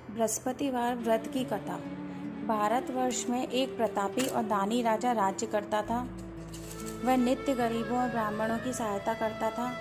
बृहस्पतिवार व्रत की कथा। भारतवर्ष में एक प्रतापी और दानी राजा राज्य करता था। वह नित्य गरीबों और ब्राह्मणों की सहायता करता था।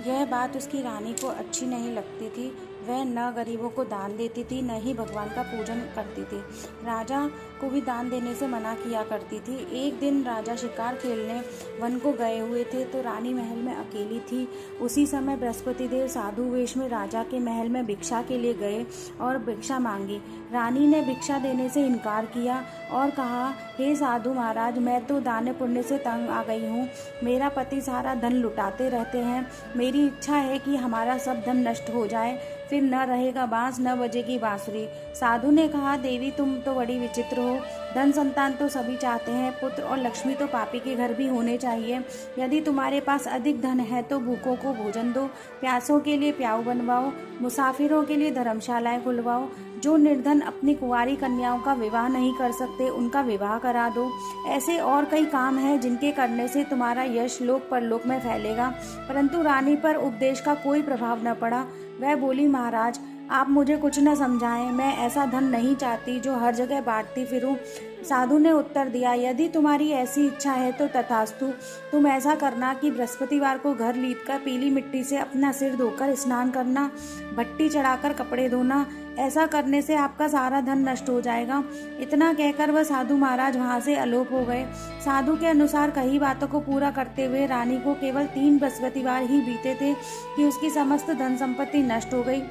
यह बात उसकी रानी को अच्छी नहीं लगती थी। वह न गरीबों को दान देती थी, न ही भगवान का पूजन करती थी। राजा को भी दान देने से मना किया करती थी। एक दिन राजा शिकार खेलने वन को गए हुए थे तो रानी महल में अकेली थी। उसी समय बृहस्पति देव साधु वेश में राजा के महल में भिक्षा के लिए गए और भिक्षा मांगी। रानी ने भिक्षा देने से इनकार किया और कहा, हे साधु महाराज, मैं तो दान पुण्य से तंग आ गई हूँ। मेरा पति सारा धन लुटाते रहते हैं। मेरी इच्छा है कि हमारा सब धन नष्ट हो जाए, फिर न रहेगा बांस न बजेगी बांसुरी। साधु ने कहा, देवी तुम तो बड़ी विचित्र हो। धन संतान तो सभी चाहते हैं, पुत्र और लक्ष्मी तो पापी के घर भी होने चाहिए। यदि तुम्हारे पास अधिक धन है तो भूखों को भोजन दो, प्यासों के लिए प्याऊ बनवाओ, मुसाफिरों के लिए धर्मशालाएं खुलवाओ। जो निर्धन अपनी कुंवारी कन्याओं का विवाह नहीं कर सकते उनका विवाह करा दो। ऐसे और कई काम हैं जिनके करने से तुम्हारा यश लोक परलोक में फैलेगा। परंतु रानी पर उपदेश का कोई प्रभाव न पड़ा। वह बोली, महाराज आप मुझे कुछ न समझाएं, मैं ऐसा धन नहीं चाहती जो हर जगह बांटती फिरूं। साधु ने उत्तर दिया, यदि तुम्हारी ऐसी इच्छा है तो तथास्तु। तुम ऐसा करना कि बृहस्पतिवार को घर लीपकर पीली मिट्टी से अपना सिर धोकर स्नान करना, भट्टी चढ़ाकर कपड़े धोना। ऐसा करने से आपका सारा धन नष्ट हो जाएगा। इतना कहकर वह साधु महाराज वहां से अलोप हो गए। साधु के अनुसार कई बातों को पूरा करते हुए रानी को केवल 3 बृहस्पतिवार ही बीते थे कि उसकी समस्त धन संपत्ति नष्ट हो गई।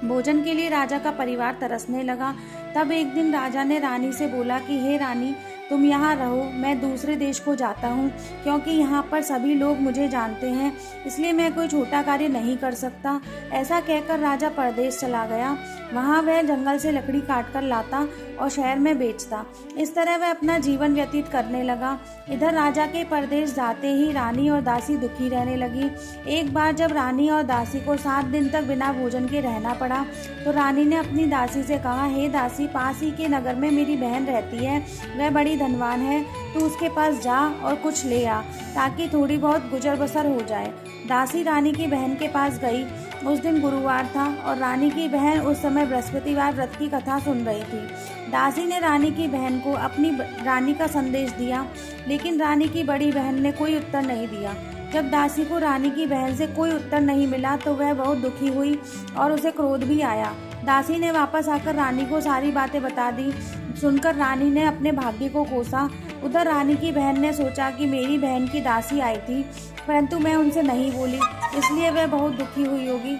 भोजन के लिए राजा का परिवार तरसने लगा। तब एक दिन राजा ने रानी से बोला कि हे रानी, तुम यहाँ रहो, मैं दूसरे देश को जाता हूँ, क्योंकि यहाँ पर सभी लोग मुझे जानते हैं, इसलिए मैं कोई छोटा कार्य नहीं कर सकता। ऐसा कहकर राजा परदेश चला गया। वहाँ वह जंगल से लकड़ी काट कर लाता और शहर में बेचता। इस तरह वह अपना जीवन व्यतीत करने लगा। इधर राजा के परदेश जाते ही रानी और दासी दुखी रहने लगी। एक बार जब रानी और दासी को 7 दिन तक बिना भोजन के रहना पड़ा तो रानी ने अपनी दासी से कहा, हे दासी, पास ही के नगर में मेरी बहन रहती है, वह बड़ी धनवान है, तू उसके पास जा और कुछ ले आ ताकि थोड़ी बहुत गुजर बसर हो जाए। दासी रानी की बहन के पास गई। उस दिन गुरुवार था और रानी की बहन उस समय बृहस्पतिवार व्रत की कथा सुन रही थी। दासी ने रानी की बहन को अपनी रानी का संदेश दिया, लेकिन रानी की बड़ी बहन ने कोई उत्तर नहीं दिया। जब दासी को रानी की बहन से कोई उत्तर नहीं मिला तो वह बहुत दुखी हुई और उसे क्रोध भी आया। दासी ने वापस आकर रानी को सारी बातें बता दी। सुनकर रानी ने अपने भाग्य को कोसा। उधर रानी की बहन ने सोचा कि मेरी बहन की दासी आई थी, परंतु मैं उनसे नहीं बोली, इसलिए वह बहुत दुखी हुई होगी।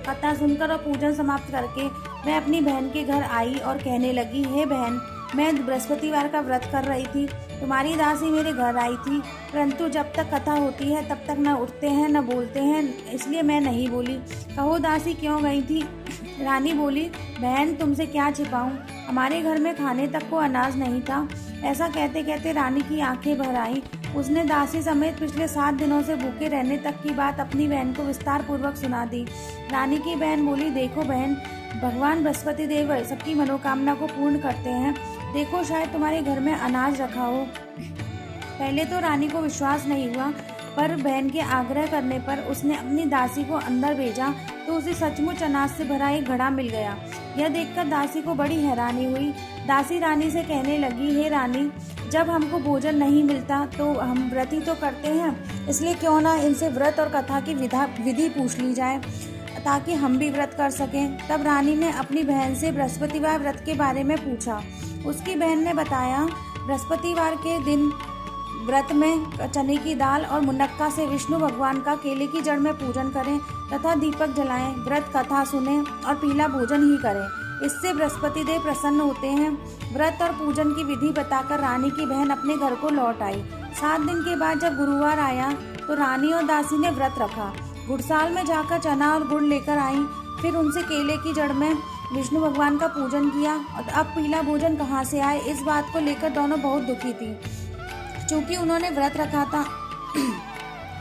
कथा सुनकर और पूजन समाप्त करके वह अपनी बहन के घर आई और कहने लगी, हे बहन, मैं बृहस्पतिवार का व्रत कर रही थी, तुम्हारी दासी मेरे घर आई थी, परंतु जब तक कथा होती है तब तक न उठते हैं न बोलते हैं, इसलिए मैं नहीं बोली। कहो दासी क्यों गई थी? रानी बोली, बहन तुमसे क्या छिपाऊं, हमारे घर में खाने तक को अनाज नहीं था। ऐसा कहते कहते रानी की आंखें भर आईं। उसने दासी समेत पिछले 7 दिनों से भूखे रहने तक की बात अपनी बहन को विस्तार पूर्वक सुना दी। रानी की बहन बोली, देखो बहन, भगवान बृहस्पति देव सबकी मनोकामना को पूर्ण करते हैं। देखो शायद तुम्हारे घर में अनाज रखा हो। पहले तो रानी को विश्वास नहीं हुआ, पर बहन के आग्रह करने पर उसने अपनी दासी को अंदर भेजा तो उसे सचमुच अनाज से भरा एक घड़ा मिल गया। यह देखकर दासी को बड़ी हैरानी हुई। दासी रानी से कहने लगी, हे रानी, जब हमको भोजन नहीं मिलता तो हम व्रत ही तो करते हैं, इसलिए क्यों ना इनसे व्रत और कथा की विधि पूछ ली जाए ताकि हम भी व्रत कर सकें। तब रानी ने अपनी बहन से बृहस्पतिवार व्रत के बारे में पूछा। उसकी बहन ने बताया, बृहस्पतिवार के दिन व्रत में चने की दाल और मुनक्का से विष्णु भगवान का केले की जड़ में पूजन करें तथा दीपक जलाएं, व्रत कथा सुनें और पीला भोजन ही करें। इससे बृहस्पति देव प्रसन्न होते हैं। व्रत और पूजन की विधि बताकर रानी की बहन अपने घर को लौट आई। 7 दिन के बाद जब गुरुवार आया तो रानी और दासी ने व्रत रखा। गुड़साल में जाकर चना और गुड़ लेकर आई। फिर उनसे केले की जड़ में विष्णु भगवान का पूजन किया। और अब पीला भोजन कहाँ से आए, इस बात को लेकर दोनों बहुत दुखी थी। चूंकि उन्होंने व्रत रखा था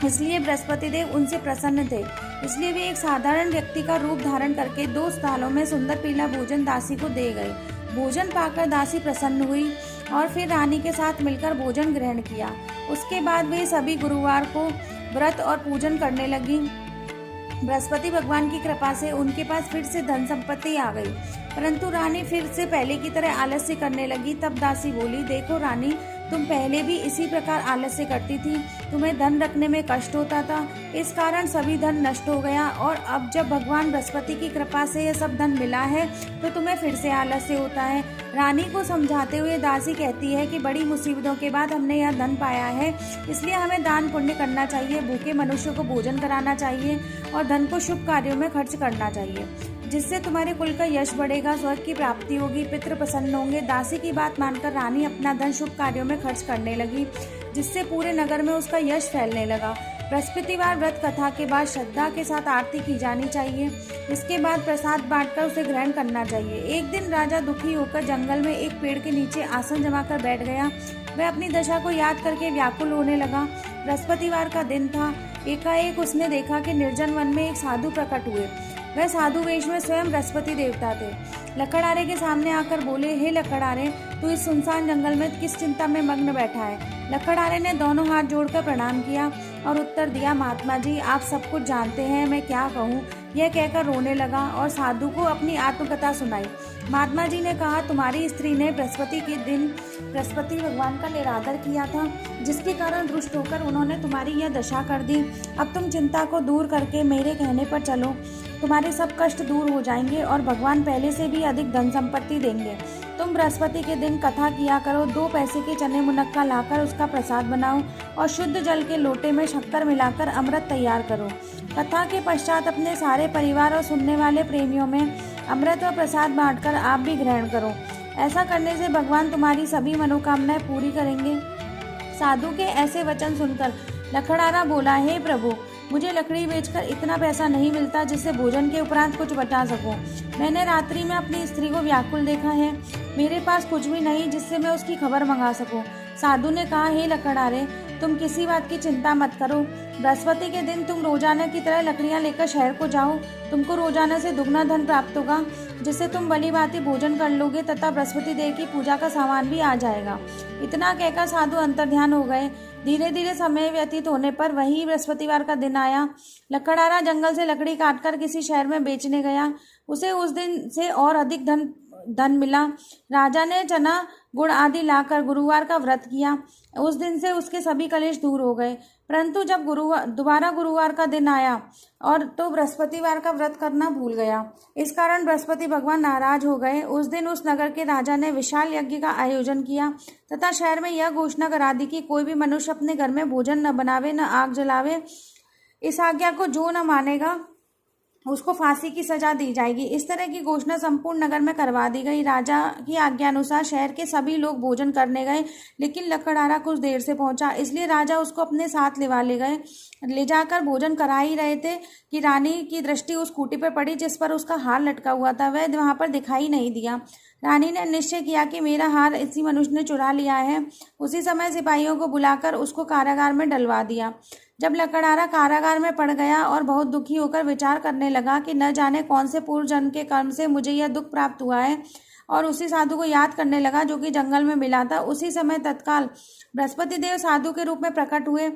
इसलिए बृहस्पति देव उनसे प्रसन्न थे, इसलिए वे एक साधारण व्यक्ति का रूप धारण करके 2 स्थालों में सुंदर पीला भोजन दासी को दे गए। भोजन पाकर दासी प्रसन्न हुई और फिर रानी के साथ मिलकर भोजन ग्रहण किया। उसके बाद वे सभी गुरुवार को व्रत और पूजन करने लगी। बृहस्पति भगवान की कृपा से उनके पास फिर से धन संपत्ति आ गई, परंतु रानी फिर से पहले की तरह आलस्य करने लगी। तब दासी बोली, देखो रानी, तुम पहले भी इसी प्रकार आलस्य करती थी, तुम्हें धन रखने में कष्ट होता था, इस कारण सभी धन नष्ट हो गया, और अब जब भगवान बृहस्पति की कृपा से यह सब धन मिला है तो तुम्हें फिर से आलस्य होता है। रानी को समझाते हुए दासी कहती है कि बड़ी मुसीबतों के बाद हमने यह धन पाया है, इसलिए हमें दान पुण्य करना चाहिए, भूखे मनुष्यों को भोजन कराना चाहिए और धन को शुभ कार्यों में खर्च करना चाहिए, जिससे तुम्हारे कुल का यश बढ़ेगा, स्वर्ग की प्राप्ति होगी, पितृ प्रसन्न होंगे। दासी की बात मानकर रानी अपना धन शुभ कार्यों में खर्च करने लगी, जिससे पूरे नगर में उसका यश फैलने लगा। बृहस्पतिवार व्रत कथा के बाद श्रद्धा के साथ आरती की जानी चाहिए। इसके बाद प्रसाद बांटकर उसे ग्रहण करना चाहिए। एक दिन राजा दुखी होकर जंगल में एक पेड़ के नीचे आसन जमाकर बैठ गया। वह अपनी दशा को याद करके व्याकुल होने लगा। बृहस्पतिवार का दिन था। एकाएक उसने देखा कि निर्जन वन में एक साधु प्रकट हुए। वह साधु वेश में स्वयं बृहस्पति देवता थे। लकड़हारे के सामने आकर बोले, हे लकड़हारे, तू इस सुनसान जंगल में किस चिंता में मग्न बैठा है? लकड़हारे ने दोनों हाथ जोड़कर प्रणाम किया और उत्तर दिया, महात्मा जी, आप सब कुछ जानते हैं, मैं क्या कहूँ। यह कहकर रोने लगा और साधु को अपनी आत्मकथा सुनाई। महात्मा जी ने कहा, तुम्हारी स्त्री ने बृहस्पति के दिन बृहस्पति भगवान का निरादर किया था, जिसके कारण रुष्ट होकर उन्होंने तुम्हारी यह दशा कर दी। अब तुम चिंता को दूर करके मेरे कहने पर चलो, तुम्हारे सब कष्ट दूर हो जाएंगे और भगवान पहले से भी अधिक धन संपत्ति देंगे। तुम बृहस्पति के दिन कथा किया करो, 2 पैसे के चने मुनक्का लाकर उसका प्रसाद बनाओ और शुद्ध जल के लोटे में शक्कर मिलाकर अमृत तैयार करो। कथा के पश्चात अपने सारे परिवार और सुनने वाले प्रेमियों में अमृत और प्रसाद बांटकर आप भी ग्रहण करो। ऐसा करने से भगवान तुम्हारी सभी मनोकामनाएं पूरी करेंगे। साधु के ऐसे वचन सुनकर लकड़हारा बोला, हे प्रभु, मुझे लकड़ी बेचकर इतना पैसा नहीं मिलता जिससे भोजन के उपरांत कुछ बचा सकूं। मैंने रात्रि में अपनी स्त्री को व्याकुल देखा है, मेरे पास कुछ भी नहीं जिससे मैं उसकी खबर मंगा सकूं। साधु ने कहा, हे लकड़हारे, तुम किसी बात की चिंता मत करो। बृहस्पति के दिन तुम रोजाना की तरह लकड़ियां लेकर शहर को जाओ। तुमको रोजाना से दुगना धन प्राप्त होगा, जिससे तुम भली भांति भोजन कर लोगे तथा बृहस्पति देव की पूजा का सामान भी आ जाएगा। इतना कहकर साधु अंतर्ध्यान हो गए। धीरे धीरे समय व्यतीत होने पर वही बृहस्पतिवार का दिन आया। लकड़हारा जंगल से लकड़ी काटकर किसी शहर में बेचने गया। उसे उस दिन से और अधिक धन मिला। राजा ने चना गुड़ आदि लाकर गुरुवार का व्रत किया। उस दिन से उसके सभी कलेश दूर हो गए। परंतु जब दोबारा गुरुवार का दिन आया और तो बृहस्पतिवार का व्रत करना भूल गया। इस कारण बृहस्पति भगवान नाराज हो गए। उस दिन उस नगर के राजा ने विशाल यज्ञ का आयोजन किया तथा शहर में यह घोषणा करा दी कि कोई भी मनुष्य अपने घर में भोजन न बनावे, न आग जलावे। इस आज्ञा को जो न मानेगा उसको फांसी की सजा दी जाएगी। इस तरह की घोषणा संपूर्ण नगर में करवा दी गई। राजा की आज्ञा अनुसार शहर के सभी लोग भोजन करने गए, लेकिन लकड़हारा कुछ देर से पहुंचा, इसलिए राजा उसको अपने साथ ले जाकर भोजन करा ही रहे थे कि रानी की दृष्टि उस खूंटी पर पड़ी जिस पर उसका हार लटका हुआ था। वह वहां पर दिखाई नहीं दिया। रानी ने निश्चय किया कि मेरा हार इसी मनुष्य ने चुरा लिया है। उसी समय सिपाहियों को बुलाकर उसको कारागार में डलवा दिया। जब लकड़हारा कारागार में पड़ गया और बहुत दुखी होकर विचार करने लगा कि न जाने कौन से पूर्व जन्म के कर्म से मुझे यह दुख प्राप्त हुआ है, और उसी साधु को याद करने लगा जो कि जंगल में मिला था, उसी समय तत्काल बृहस्पति देव साधु के रूप में प्रकट हुए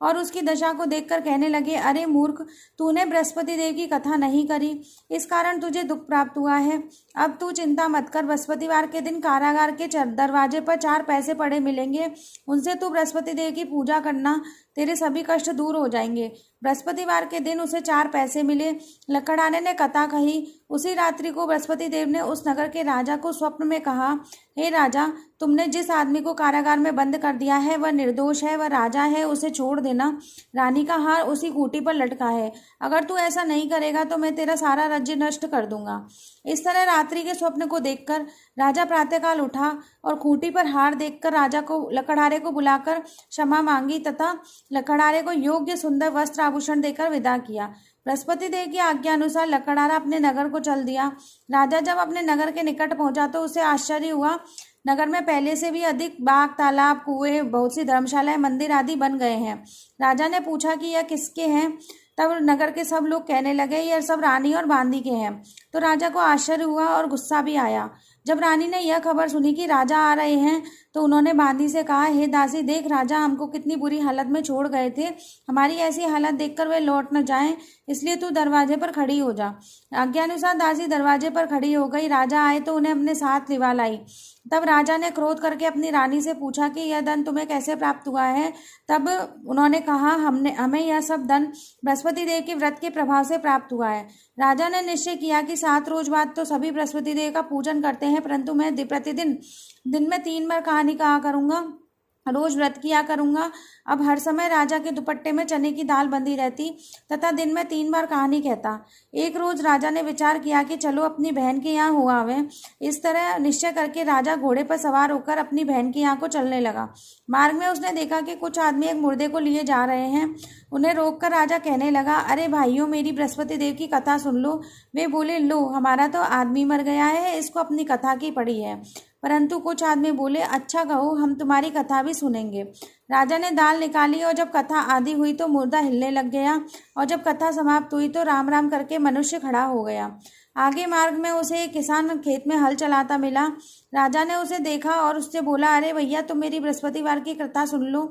और उसकी दशा को देखकर कहने लगे, अरे मूर्ख, तूने बृहस्पति देव की कथा नहीं करी, इस कारण तुझे दुख प्राप्त हुआ है। अब तू चिंता मत कर। बृहस्पतिवार के दिन कारागार के दरवाजे पर 4 पैसे पड़े मिलेंगे, उनसे तू बृहस्पति देव की पूजा करना, तेरे सभी कष्ट दूर हो जाएंगे। बृहस्पतिवार के दिन उसे 4 पैसे मिले। लकड़हारे ने कथा कही। उसी रात्रि को बृहस्पति देव ने उस नगर के राजा को स्वप्न में कहा, हे राजा, तुमने जिस आदमी को कारागार में बंद कर दिया है वह निर्दोष है, वह राजा है, उसे छोड़ देना। रानी का हार उसी खूंटी पर लटका है। अगर तू ऐसा नहीं करेगा तो मैं तेरा सारा राज्य नष्ट कर दूंगा। इस तरह रात्रि के स्वप्न को देखकर राजा प्रातःकाल उठा और खूंटी पर हार देखकर राजा को लकड़हारे को बुलाकर क्षमा मांगी तथा लकड़हारे को योग्य सुंदर वस्त्र आभूषण देकर विदा किया। बृहस्पति देव की आज्ञा अनुसार लकड़हारा अपने नगर को चल दिया। राजा जब अपने नगर के निकट पहुंचा तो उसे आश्चर्य हुआ। नगर में पहले से भी अधिक बाग, तालाब, कुएं, बहुत सी धर्मशालाएं, मंदिर आदि बन गए हैं। राजा ने पूछा कि यह किसके हैं? तब नगर के सब लोग कहने लगे, यह सब रानी और बांदी के हैं। तो राजा को आश्चर्य हुआ और गुस्सा भी आया। जब रानी ने यह खबर सुनी कि राजा आ रहे हैं तो उन्होंने बांदी से कहा, हे दासी, देख राजा हमको कितनी बुरी हालत में छोड़ गए थे। हमारी ऐसी हालत देखकर वे लौट न जाएं, इसलिए तू दरवाजे पर खड़ी हो जा। आज्ञानुसार दासी दरवाजे पर खड़ी हो गई। राजा आए तो उन्हें अपने साथ लिवा लाई। तब राजा ने क्रोध करके अपनी रानी से पूछा कि यह धन तुम्हें कैसे प्राप्त हुआ है। तब उन्होंने कहा, हमें यह सब धन बृहस्पति देव के व्रत के प्रभाव से प्राप्त हुआ है। राजा ने निश्चय किया कि 7 रोज बाद तो सभी बृहस्पति देव का पूजन करते हैं, परंतु मैं प्रतिदिन दिन में 3 बार कहानी कहा करूंगा, रोज व्रत किया करूंगा। अब हर समय राजा के दुपट्टे में चने की दाल बंधी रहती तथा दिन में 3 बार कहानी कहता। एक रोज राजा ने विचार किया कि चलो अपनी बहन के यहाँ हो आवे। इस तरह निश्चय करके राजा घोड़े पर सवार होकर अपनी बहन के यहाँ को चलने लगा। मार्ग में उसने देखा कि कुछ आदमी एक मुर्दे को लिए जा रहे हैं। उन्हें रोककर राजा कहने लगा, अरे भाइयों, मेरी बृहस्पति देव की कथा सुन लो। वे बोले, लो, हमारा तो आदमी मर गया है, इसको अपनी कथा की पड़ी है। परंतु कुछ आदमी बोले, अच्छा कहो, हम तुम्हारी कथा भी सुनेंगे। राजा ने दाल निकाली और जब कथा आदि हुई तो मुर्दा हिलने लग गया, और जब कथा समाप्त हुई तो राम राम करके मनुष्य खड़ा हो गया। आगे मार्ग में उसे एक किसान खेत में हल चलाता मिला। राजा ने उसे देखा और उससे बोला, अरे भैया, तुम मेरी बृहस्पतिवार की कथा सुन लो।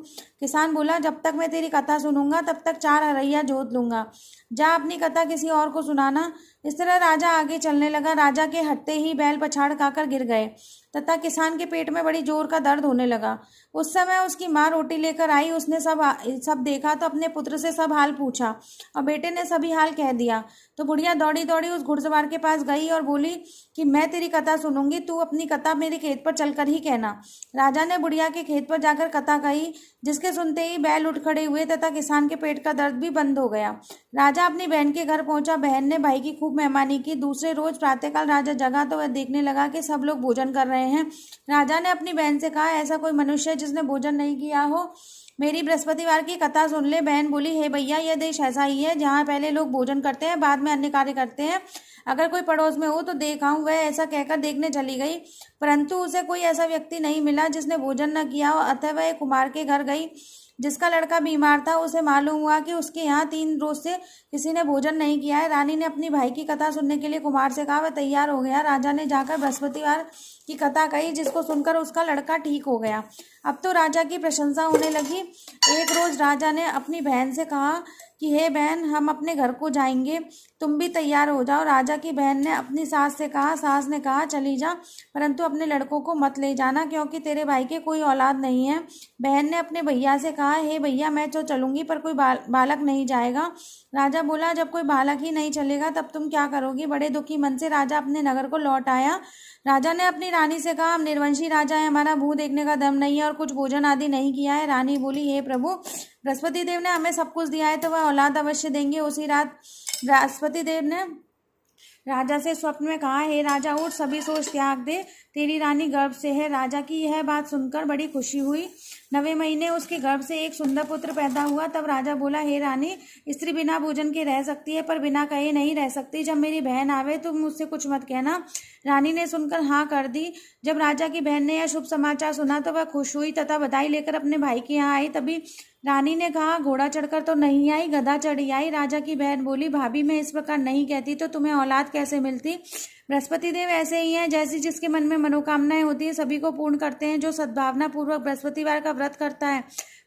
किसान बोला, जब तक मैं तेरी कथा सुनूंगा तब तक 4 हरैया जोत लूंगा, जा अपनी कथा किसी और को सुनाना। इस तरह राजा आगे चलने लगा। राजा के हटते ही बैल पछाड़ खाकर गिर गए तथा किसान के पेट में बड़ी जोर का दर्द होने लगा। उस समय उसकी माँ रोटी लेकर आई। उसने सब देखा तो अपने पुत्र से सब हाल पूछा और बेटे ने सभी हाल कह दिया। तो बुढ़िया दौड़ी दौड़ी उस घुड़सवार के पास गई और बोली कि मैं तेरी कथा सुनूंगी, तू अपनी कथा मेरे खेत पर चलकर ही कहना। राजा ने बुढ़िया के खेत पर जाकर कथा कही, जिसके सुनते ही बैल उठ खड़े हुए तथा किसान के पेट का दर्द भी बंद हो गया। राजा अपनी बहन के घर पहुंचा। बहन ने भाई की खूब मेहमानी की। दूसरे रोज प्रातःकाल राजा जगा तो वह देखने लगा कि सब लोग भोजन कर रहे हैं। राजा ने अपनी बहन से कहा, ऐसा कोई मनुष्य है जिसने भोजन नहीं किया हो, मेरी बृहस्पतिवार की कथा सुन ले। बहन बोली, हे भैया, यह देश ऐसा ही है जहाँ पहले लोग भोजन करते हैं, बाद में अन्य कार्य करते हैं। अगर कोई पड़ोस में हो तो देख आऊं। वह ऐसा कहकर देखने चली गई, परंतु उसे कोई ऐसा व्यक्ति नहीं मिला जिसने भोजन न किया हो। अतः वह एक कुमार के घर गई जिसका लड़का बीमार था। उसे मालूम हुआ कि उसके यहाँ 3 रोज से किसी ने भोजन नहीं किया है। रानी ने अपनी भाई की कथा सुनने के लिए कुमार से कहा। वह तैयार हो गया। राजा ने जाकर बृहस्पतिवार की कथा कही, जिसको सुनकर उसका लड़का ठीक हो गया। अब तो राजा की प्रशंसा होने लगी। एक रोज राजा ने अपनी बहन से कहा कि हे बहन, हम अपने घर को जाएंगे, तुम भी तैयार हो जाओ। राजा की बहन ने अपनी सास से कहा। सास ने कहा, चली जा, परंतु अपने लड़कों को मत ले जाना, क्योंकि तेरे भाई के कोई औलाद नहीं है। बहन ने अपने भैया से कहा, हे भैया, मैं तो चलूंगी, पर कोई बालक नहीं जाएगा। राजा बोला, जब कोई बालक ही नहीं चलेगा तब तुम क्या करोगी। बड़े दुखी मन से राजा अपने नगर को लौट आया। राजा ने अपनी रानी से कहा, हम निर्वंशी राजा है, हमारा मुंह देखने का दम नहीं है और कुछ भोजन आदि नहीं किया है। रानी बोली, हे प्रभु, बृहस्पति देव ने हमें सब कुछ दिया है तो वह औलाद अवश्य देंगे। उसी रात बृहस्पति देव ने राजा से स्वप्न में कहा, हे राजा, उठ, सभी सोच त्याग दे, तेरी रानी गर्भ से है। राजा की यह बात सुनकर बड़ी खुशी हुई। 9वें महीने उसके गर्भ से एक सुंदर पुत्र पैदा हुआ। तब राजा बोला, हे रानी, स्त्री बिना भोजन के रह सकती है, पर बिना कहे नहीं रह सकती। जब मेरी बहन आवे तो मुझसे कुछ मत कहना। रानी ने सुनकर हाँ कर दी। जब राजा की बहन ने यह शुभ समाचार सुना तो वह खुश हुई तथा बधाई लेकर अपने भाई के यहाँ आई। तभी रानी ने कहा, घोड़ा चढ़कर तो नहीं आई, गधा चढ़ी आई। राजा की बहन बोली, भाभी, मैं इस प्रकार नहीं कहती तो तुम्हें औलाद कैसे मिलती। बृहस्पति देव ऐसे ही हैं, जैसी जिसके मन में मनोकामनाएं होती है सभी को पूर्ण करते हैं। जो सद्भावना पूर्वक बृहस्पतिवार का व्रत करता है,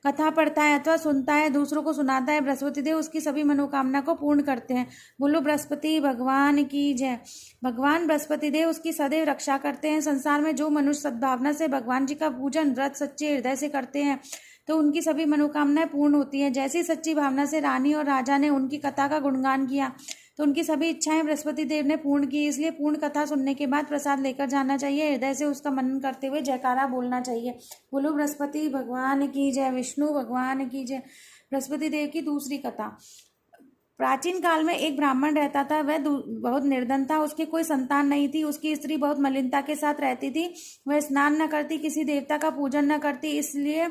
कथा पढ़ता है अथवा सुनता है, दूसरों को सुनाता है, बृहस्पति देव उसकी सभी मनोकामना को पूर्ण करते हैं। बोलो बृहस्पति भगवान की जय। भगवान बृहस्पति देव उसकी सदैव रक्षा करते हैं। संसार में जो मनुष्य सद्भावना से भगवान जी का पूजन व्रत सच्चे हृदय से करते हैं तो उनकी सभी मनोकामनाएं पूर्ण होती हैं। जैसी सच्ची भावना से रानी और राजा ने उनकी कथा का गुणगान किया तो उनकी सभी इच्छाएं बृहस्पति देव ने पूर्ण की। इसलिए पूर्ण कथा सुनने के बाद प्रसाद लेकर जाना चाहिए। हृदय से उसका मनन करते हुए जयकारा बोलना चाहिए। बोलो बृहस्पति भगवान की जय, विष्णु भगवान की जय। बृहस्पति देव की दूसरी कथा। प्राचीन काल में एक ब्राह्मण रहता था। वह बहुत निर्धन था। उसकी कोई संतान नहीं थी। उसकी स्त्री बहुत मलिनता के साथ रहती थी। वह स्नान न करती, किसी देवता का पूजन न करती। इसलिए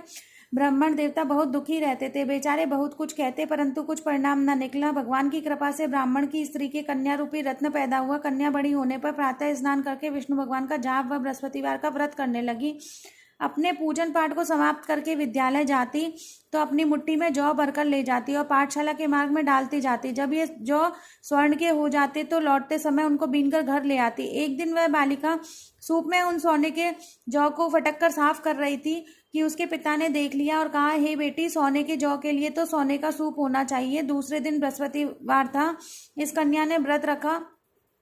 ब्राह्मण देवता बहुत दुखी रहते थे। बेचारे बहुत कुछ कहते परंतु कुछ परिणाम न निकला। भगवान की कृपा से ब्राह्मण की स्त्री के कन्या रूपी रत्न पैदा हुआ। कन्या बड़ी होने पर प्रातः स्नान करके विष्णु भगवान का जाप व बृहस्पतिवार का व्रत करने लगी। अपने पूजन पाठ को समाप्त करके विद्यालय जाती तो अपनी मुट्ठी में जौ भरकर ले जाती और पाठशाला के मार्ग में डालती जाती। जब ये जौ स्वर्ण के हो जाते तो लौटते समय उनको बीनकर घर ले आती। एक दिन वह बालिका सूप में उन सोने के जौ को फटक कर साफ कर रही थी कि उसके पिता ने देख लिया और कहा, हे बेटी, सोने के जौ के लिए तो सोने का सूप होना चाहिए। दूसरे दिन बृहस्पतिवार था। इस कन्या ने व्रत रखा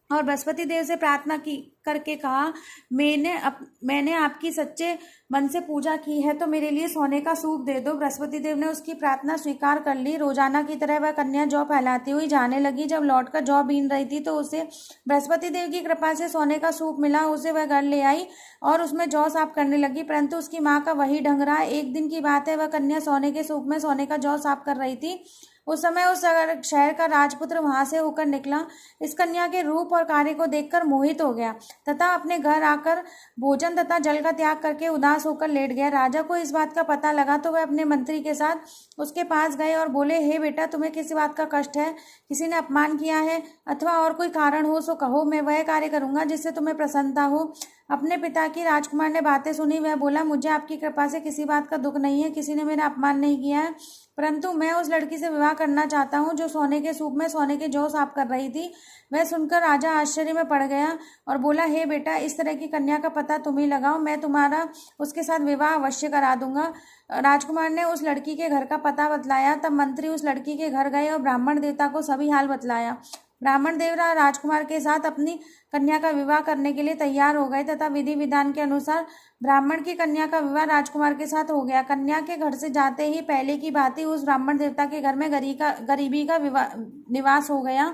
और बृहस्पति देव से प्रार्थना की करके कहा, मैंने आपकी सच्चे मन से पूजा की है तो मेरे लिए सोने का सूप दे दो। बृहस्पति देव ने उसकी प्रार्थना स्वीकार कर ली। रोजाना की तरह वह कन्या जौ फैलाती हुई जाने लगी। जब लौटकर जौ बीन रही थी तो उसे बृहस्पति देव की कृपा से सोने का सूप मिला। उसे वह घर ले आई और उसमें जौ साफ करने लगी, परंतु उसकी माँ का वही ढंग रहा। एक दिन की बात है, वह कन्या सोने के सूप में सोने का जौ साफ कर रही थी। उस समय उस शहर का राजपुत्र वहां से होकर निकला। इस कन्या के रूप और कार्य को देखकर मोहित हो गया तथा अपने घर आकर भोजन तथा जल का त्याग करके उदास होकर लेट गया। राजा को इस बात का पता लगा तो वह अपने मंत्री के साथ उसके पास गए और बोले, हे बेटा, तुम्हें किसी बात का कष्ट है? किसी ने अपमान किया है अथवा और कोई कारण हो सो कहो, मैं वह कार्य करूंगा जिससे तुम्हें प्रसन्नता हो। अपने पिता की राजकुमार ने बातें सुनी। वह बोला, मुझे आपकी कृपा से किसी बात का दुख नहीं है, किसी ने मेरा अपमान नहीं किया है, परंतु मैं उस लड़की से विवाह करना चाहता हूँ जो सोने के सूप में सोने के जौ साफ कर रही थी। वह सुनकर राजा आश्चर्य में पड़ गया और बोला, हे बेटा, इस तरह की कन्या का पता तुम ही लगाओ, मैं तुम्हारा उसके साथ विवाह अवश्य करा दूंगा। राजकुमार ने उस लड़की के घर का पता बतलाया। तब मंत्री उस लड़की के घर गए और ब्राह्मण देवता को सभी हाल बतलाया। ब्राह्मण देवता राजकुमार के साथ अपनी कन्या का विवाह करने के लिए तैयार हो गए तथा विधि विधान के अनुसार ब्राह्मण की कन्या का विवाह राजकुमार के साथ हो गया। कन्या के घर से जाते ही पहले की बात ही उस ब्राह्मण देवता के घर में गरीबी का निवास हो गया।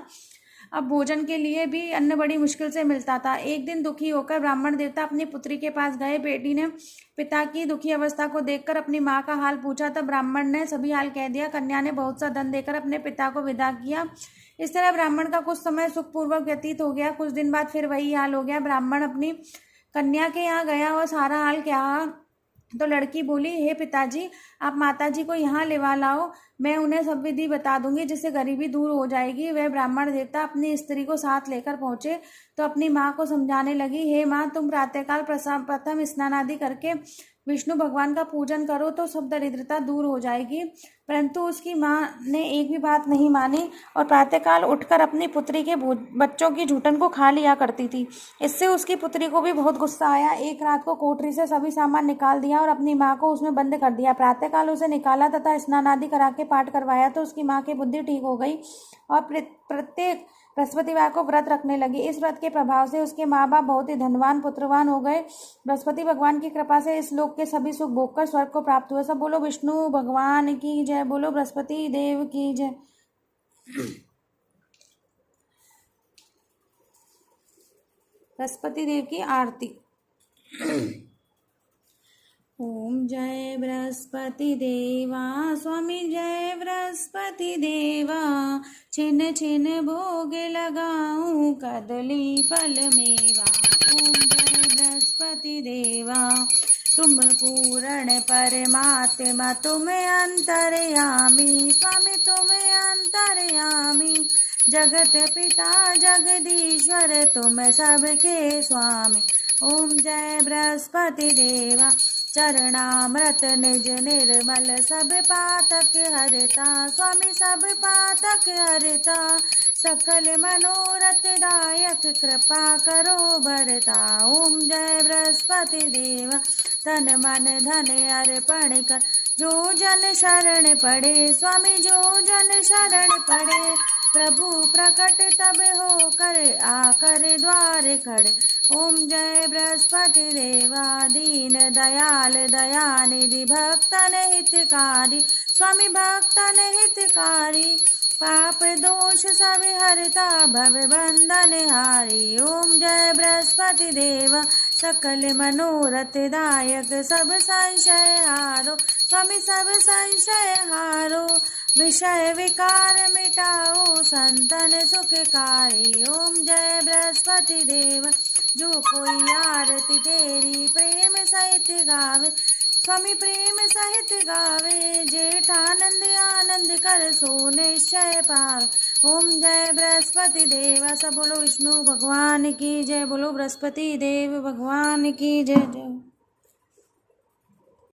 अब भोजन के लिए भी अन्न बड़ी मुश्किल से मिलता था। एक दिन दुखी होकर ब्राह्मण देवता अपनी पुत्री के पास गए। बेटी ने पिता की दुखी अवस्था को देखकर अपनी माँ का हाल पूछा। तब ब्राह्मण ने सभी हाल कह दिया। कन्या ने बहुत सा धन देकर अपने पिता को विदा किया। इस तरह ब्राह्मण का कुछ समय सुखपूर्वक व्यतीत हो गया। कुछ दिन बाद फिर वही हाल हो गया। ब्राह्मण अपनी कन्या के यहाँ गया और सारा हाल कहा तो लड़की बोली, हे पिताजी, आप माताजी को यहाँ लेवा लाओ, मैं उन्हें सब विधि बता दूंगी जिससे गरीबी दूर हो जाएगी। वह ब्राह्मण देवता अपनी स्त्री को साथ लेकर पहुंचे तो अपनी माँ को समझाने लगी, हे माँ, तुम प्रातःकाल प्रथम स्नान आदि करके विष्णु भगवान का पूजन करो तो सब दरिद्रता दूर हो जाएगी। परंतु उसकी माँ ने एक भी बात नहीं मानी और प्रातःकाल उठकर अपनी पुत्री के बच्चों की जूठन को खा लिया करती थी। इससे उसकी पुत्री को भी बहुत गुस्सा आया। एक रात को कोठरी से सभी सामान निकाल दिया और अपनी माँ को उसमें बंद कर दिया। प्रातःकाल उसे निकाला तथा स्नान आदि करा के पाठ करवाया तो उसकी माँ की बुद्धि ठीक हो गई और प्रत्येक बृहस्पतिवार को व्रत रखने लगी। इस व्रत के प्रभाव से उसके माँ बाप बहुत ही धनवान पुत्रवान हो गए। बृहस्पति भगवान की कृपा से इस लोक के सभी सुख भोगकर स्वर्ग को प्राप्त हुए। सब बोलो विष्णु भगवान की जय, बोलो बृहस्पति देव की जय। बृहस्पति देव की आरती। ओम जय बृहस्पति देवा, स्वामी जय बृहस्पति देवा, छिन छिन भोग लगाऊं कदली फल मेवा। ओम जय बृहस्पति देवा, तुम पूर्ण परमात्मा, तुम अंतर्यामी, स्वामी तुम अंतर्यामी, जगत पिता जगदीश्वर, तुम सबके स्वामी। ओम जय बृहस्पति देवा, चरणामृत निज निर्मल, सब पातक हरता, स्वामी सब पातक हरता, सकल मनोरथ दायक, कृपा करो भरता। ओम जय बृहस्पति देवा, तन मन धन अर्पण कर, जो जन शरण पड़े, स्वामी जो जन शरण पड़े, प्रभु प्रकट तब हो कर आकर द्वार खड़े। ओम जय बृहस्पति देवा, दीन दयाल दयानिधि, भक्तन हितकारी, स्वामी भक्तन हितकारी, पाप दोष सब हरता, भव बंधन हारी। ओम जय बृहस्पति देवा, सकल मनोरथ दायक, सब संशय हारो, स्वामी सब संशय हारो, विषय विकार मिटाओ, संतन सुखकारी। ओम जय बृहस्पति देव, जो कोई आरती तेरी प्रेम सहित गावे, स्वामी प्रेम सहित गावे, जेठानंद आनंद कर सो निश्चय पावे। ओम जय बृहस्पति देवा। सब बोलो विष्णु भगवान की जय, बोलो बृहस्पति देव भगवान की जय जय।